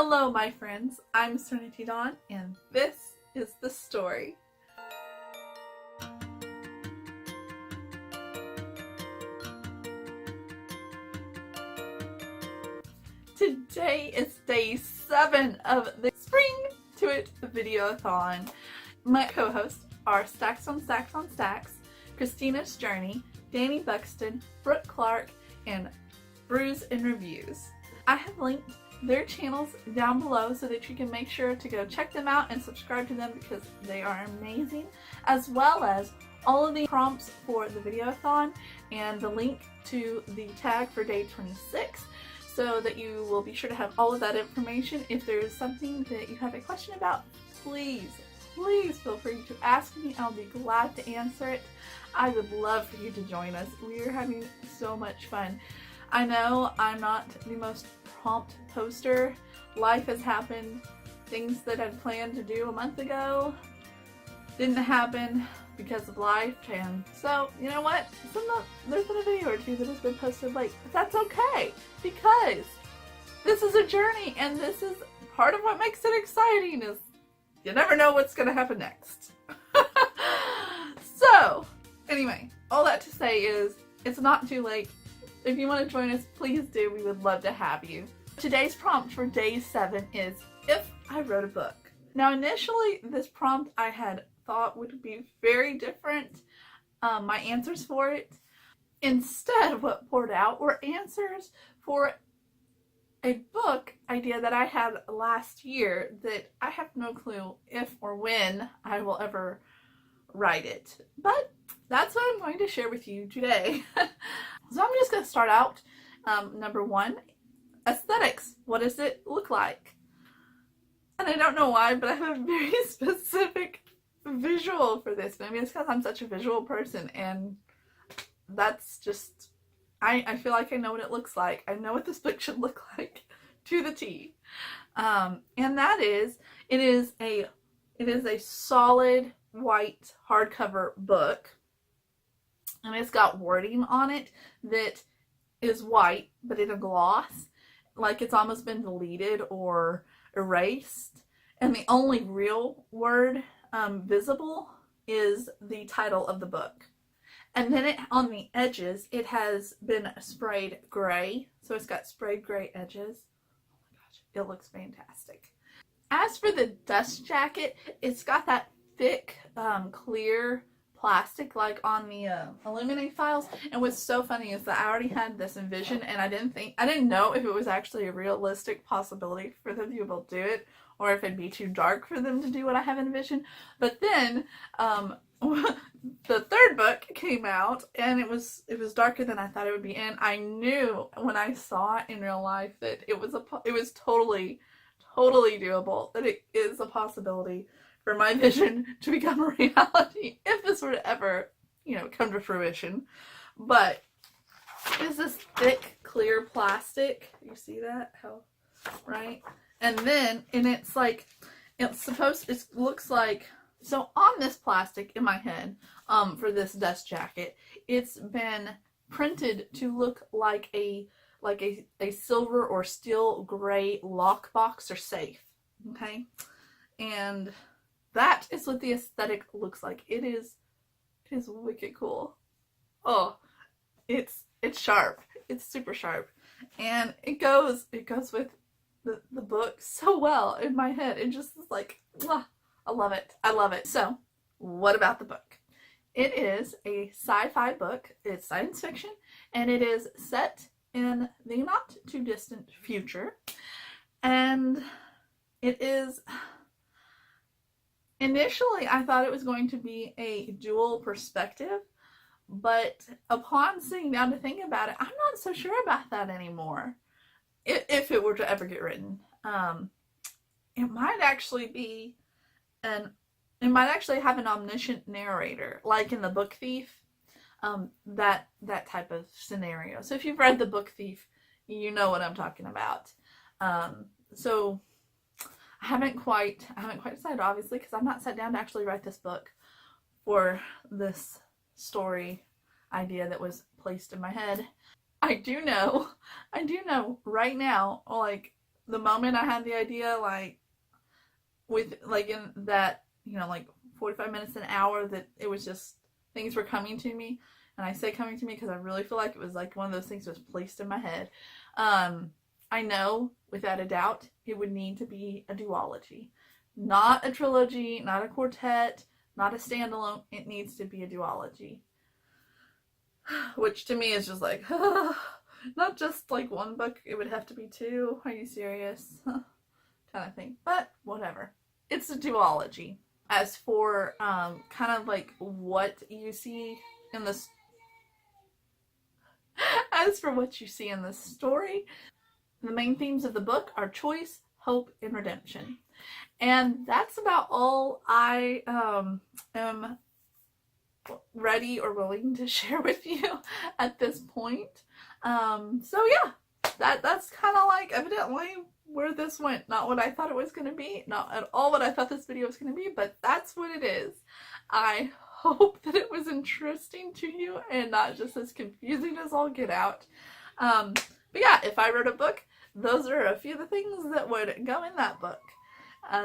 Hello, my friends. I'm Serenity Dawn, and this is the story. Today is day 7 of the Spring to It Videoathon. My co-hosts are Stacks on Stacks on Stacks, Christina's Journey, Danny Buxton, Brooke Clark, and Brews and Reviews. I have linked their channels down below so that you can make sure to go check them out and subscribe to them because they are amazing, as well as all of the prompts for the Videoathon and the link to the tag for day 26 so that you will be sure to have all of that information. If there is something that you have a question about, please feel free to ask me. I'll be glad to answer it. I would love for you to join us. We are having so much fun. I know I'm not the most prompt poster. Life has happened. Things that I'd planned to do a month ago didn't happen because of life, and so you know what? There's been a video or two that has been posted late, but that's okay because this is a journey, and this is part of what makes it exciting. Is you never know what's going to happen next. So anyway, all that to say is it's not too late. If you want to join us, please do. We would love to have you. Today's prompt for day 7 is, if I wrote a book. Now initially, this prompt I had thought would be very different, my answers for it. Instead, what poured out were answers for a book idea that I had last year that I have no clue if or when I will ever write it. But that's what I'm going to share with you today. So I'm just going to start out, number 1, aesthetics. What does it look like? And I don't know why, but I have a very specific visual for this. Maybe it's because I'm such a visual person, and that's just, I feel like I know what it looks like. I know what this book should look like to the T. And that is, it is a solid white hardcover book. And it's got wording on it that is white, but in a gloss. Like it's almost been deleted or erased. And the only real word visible is the title of the book. And then on the edges, it has been sprayed gray. So it's got sprayed gray edges. Oh my gosh, it looks fantastic. As for the dust jacket, it's got that thick, clear plastic like on the Illuminate files. And what's so funny is that I already had this envisioned, and I didn't know if it was actually a realistic possibility for them to be able to do it, or if it'd be too dark for them to do what I have envisioned. But then the 3rd book came out, and it was darker than I thought it would be, and I knew when I saw it in real life that it was totally doable, that it is a possibility for my vision to become a reality if this were to ever, come to fruition. It is this thick, clear plastic. You see that? Right? And then, it's like, it looks like, so on this plastic in my head, for this dust jacket, it's been printed to look like a silver or steel gray lockbox or safe. Okay? And that is what the aesthetic looks like. It is wicked cool. Oh, it's sharp. It's super sharp. And it goes with the book so well in my head. It just is like, I love it. I love it. So, what about the book? It is a sci-fi book. It's science fiction, and it is set in the not too distant future. And it is, initially I thought it was going to be a dual perspective, but upon sitting down to think about it, I'm not so sure about that anymore. If it were to ever get written, it might actually be it might actually have an omniscient narrator, like in The Book Thief, that type of scenario. So if you've read The Book Thief, you know what I'm talking about. So I haven't quite decided, obviously, because I've not sat down to actually write this book for this story idea that was placed in my head. I do know right now, like, the moment I had the idea, like, with, like, in that, you know, like 45 minutes, an hour, that it was just, things were coming to me. And I say coming to me because I really feel like it was like one of those things that was placed in my head. I know, without a doubt, it would need to be a duology. Not a trilogy, not a quartet, not a standalone. It needs to be a duology. Which to me is just like, not just like one book, it would have to be two. Are you serious? Kind of thing. But whatever. It's a duology. As for kind of like what you see in this, as for what you see in the story, the main themes of the book are choice, hope, and redemption. And that's about all I am ready or willing to share with you at this point. So yeah, that's kind of like evidently where this went. Not what I thought it was going to be, not at all what I thought this video was going to be, but that's what it is. I hope that it was interesting to you and not just as confusing as all get out. But yeah, if I wrote a book, those are a few of the things that would go in that book.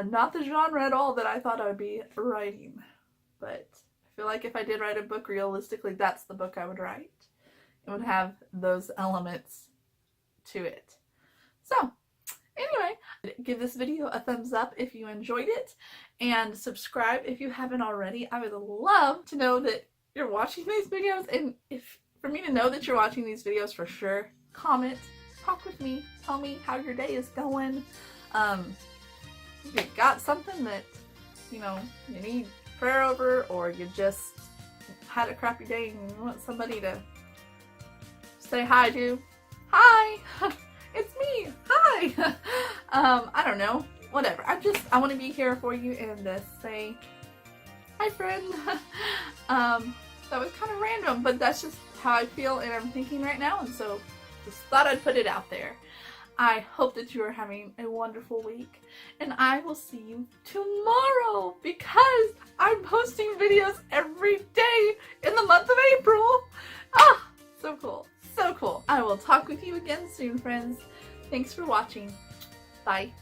Not the genre at all that I thought I would be writing, but I feel like if I did write a book, realistically, that's the book I would write. It would have those elements to it. So, anyway, give this video a thumbs up if you enjoyed it, and subscribe if you haven't already. I would love to know that you're watching these videos, and for me to know that you're watching these videos for sure, comment, talk with me, tell me how your day is going. If you got something that, you know, you need prayer over, or you just had a crappy day and you want somebody to say hi to. Hi! It's me! Hi! I don't know. Whatever. I want to be here for you and say, hi friend. That was kind of random, but that's just how I feel and I'm thinking right now, and so just thought I'd put it out there. I hope that you are having a wonderful week, and I will see you tomorrow because I'm posting videos every day in the month of April. Ah, so cool. So cool. I will talk with you again soon, friends. Thanks for watching. Bye.